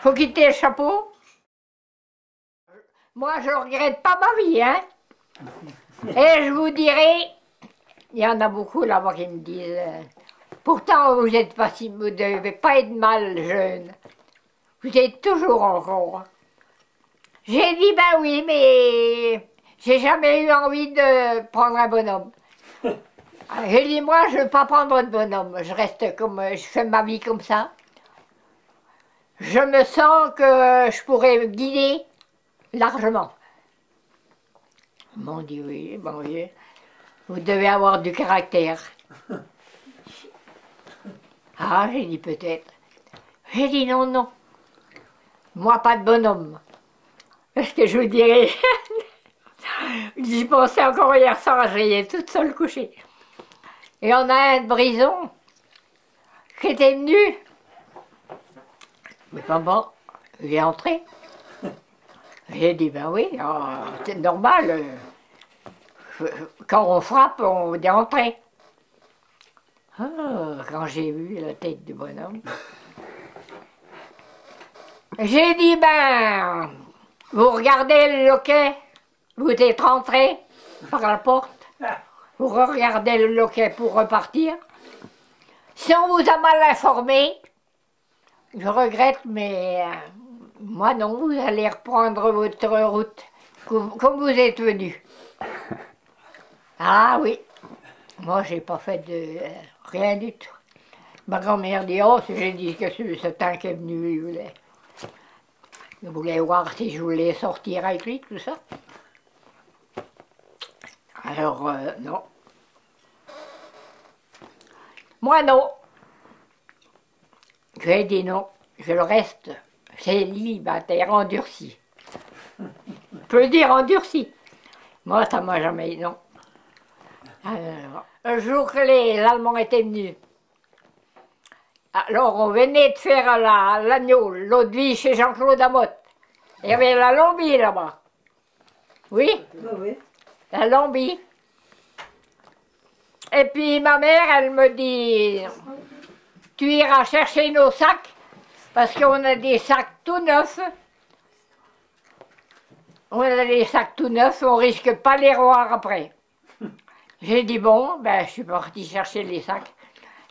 faut quitter le chapeau. Moi, je ne regrette pas ma vie, hein. Et je vous dirai, il y en a beaucoup là-bas qui me disent, pourtant vous êtes pas si, vous ne devez pas être mal jeune. Vous êtes toujours encore. J'ai dit, ben oui, mais j'ai jamais eu envie de prendre un bonhomme. J'ai dit, moi, je ne veux pas prendre de bonhomme. Je reste comme, je fais ma vie comme ça. Je me sens que je pourrais me guider largement. Ils m'ont dit, oui, bon, oui, vous devez avoir du caractère. Ah, j'ai dit, peut-être. J'ai dit, non, non. Moi, pas de bonhomme. Parce que je vous dirais, j'y pensais encore hier soir, j'étais toute seule couchée. Et on a un de Brison qui était venu. Mais pas bon, il est entré. J'ai dit, ben oui, c'est normal. Quand on frappe, on dit entrer. Ah, quand j'ai vu la tête du bonhomme, j'ai dit, ben, vous regardez le loquet, vous êtes rentré par la porte, vous regardez le loquet pour repartir. Si on vous a mal informé, je regrette, mais moi non, vous allez reprendre votre route comme vous êtes venu. Ah oui, moi j'ai pas fait de rien du tout. Ma grand-mère dit, oh, j'ai dit que c'est un qui est venu, il voulait voir si je voulais sortir avec lui, tout ça. Alors, non. Moi non. J'ai dit non, je le reste célibataire endurci. On peut dire endurci. Moi, ça m'a jamais dit non. Alors, un jour que les Allemands étaient venus, alors on venait de faire l'agneau, l'eau de vie chez Jean-Claude Amotte. Il y avait la Lombie là-bas. Oui, Oui. la Lombie. Et puis ma mère, elle me dit, tu iras chercher nos sacs, parce qu'on a des sacs tout neufs. On a des sacs tout neufs, on risque pas de les revoir après. J'ai dit bon, ben je suis partie chercher les sacs.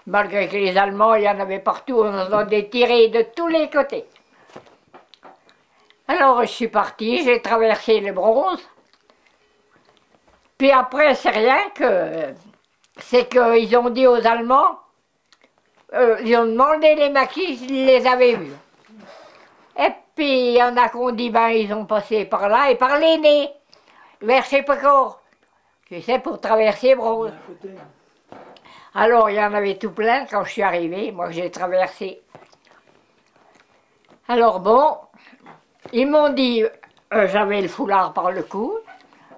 Malgré que les Allemands, il y en avait partout, on en a des tirés de tous les côtés. Alors je suis partie, j'ai traversé le Bronze. Puis après, c'est rien que... C'est qu'ils ont dit aux Allemands, ils ont demandé les maquis s'ils les avaient vus. Et puis il y en a qui ont dit, ben ils ont passé par là et par les nez, vers je sais pas quoi. Tu sais, pour traverser Bronze. Alors il y en avait tout plein quand je suis arrivée, moi j'ai traversé. Alors bon, ils m'ont dit, j'avais le foulard par le cou,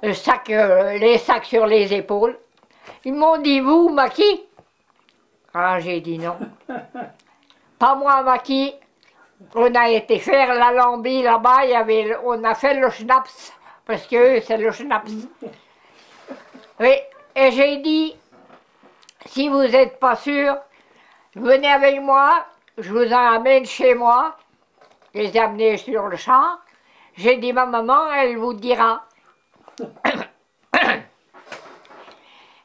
les sacs sur les épaules. Ils m'ont dit, vous, maquis? Ah, j'ai dit non. Pas moi, maquis. On a été faire la Lambie là-bas, on a fait le schnapps, parce que c'est le schnapps. Oui, et j'ai dit, si vous n'êtes pas sûr, venez avec moi, je vous amène chez moi. Je les ai amenés sur le champ. J'ai dit, ma maman, elle vous dira.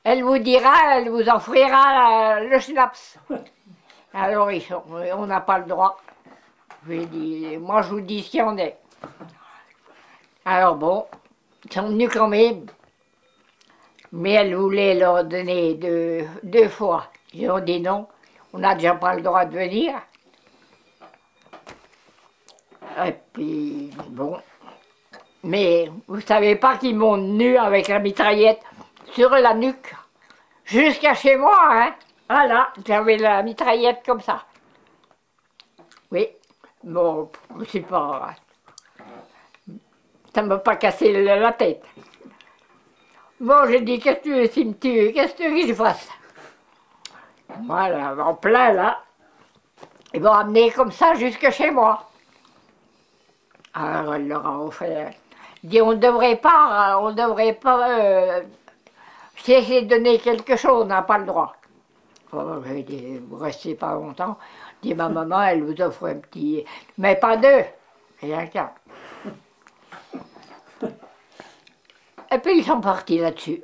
Elle vous dira, elle vous offrira le schnapps. Alors on n'a pas le droit. J'ai dit, moi je vous dis ce qu'il y en est. Alors bon, ils sont venus quand même. Mais elle voulait leur donner deux fois. Ils ont dit non, on n'a déjà pas le droit de venir. Et puis, bon. Mais vous savez pas qu'ils m'ont tenu avec la mitraillette sur la nuque, jusqu'à chez moi, hein. Voilà, j'avais la mitraillette comme ça. Oui, bon, c'est pas... Ça ne m'a pas cassé la tête. Bon, j'ai dit, qu'est-ce que tu veux, si me tue, qu'est-ce que tu veux que je fasse? Voilà, en plein là. Ils m'ont amené comme ça jusque chez moi. Alors, elle leur a offert... dit, on ne devrait pas, si essayer de donner quelque chose, on n'a pas le droit. J'ai dit, vous restez pas longtemps. Je dis, ma maman, elle vous offre un petit... Mais pas deux, rien qu'un. Et puis ils sont partis là-dessus.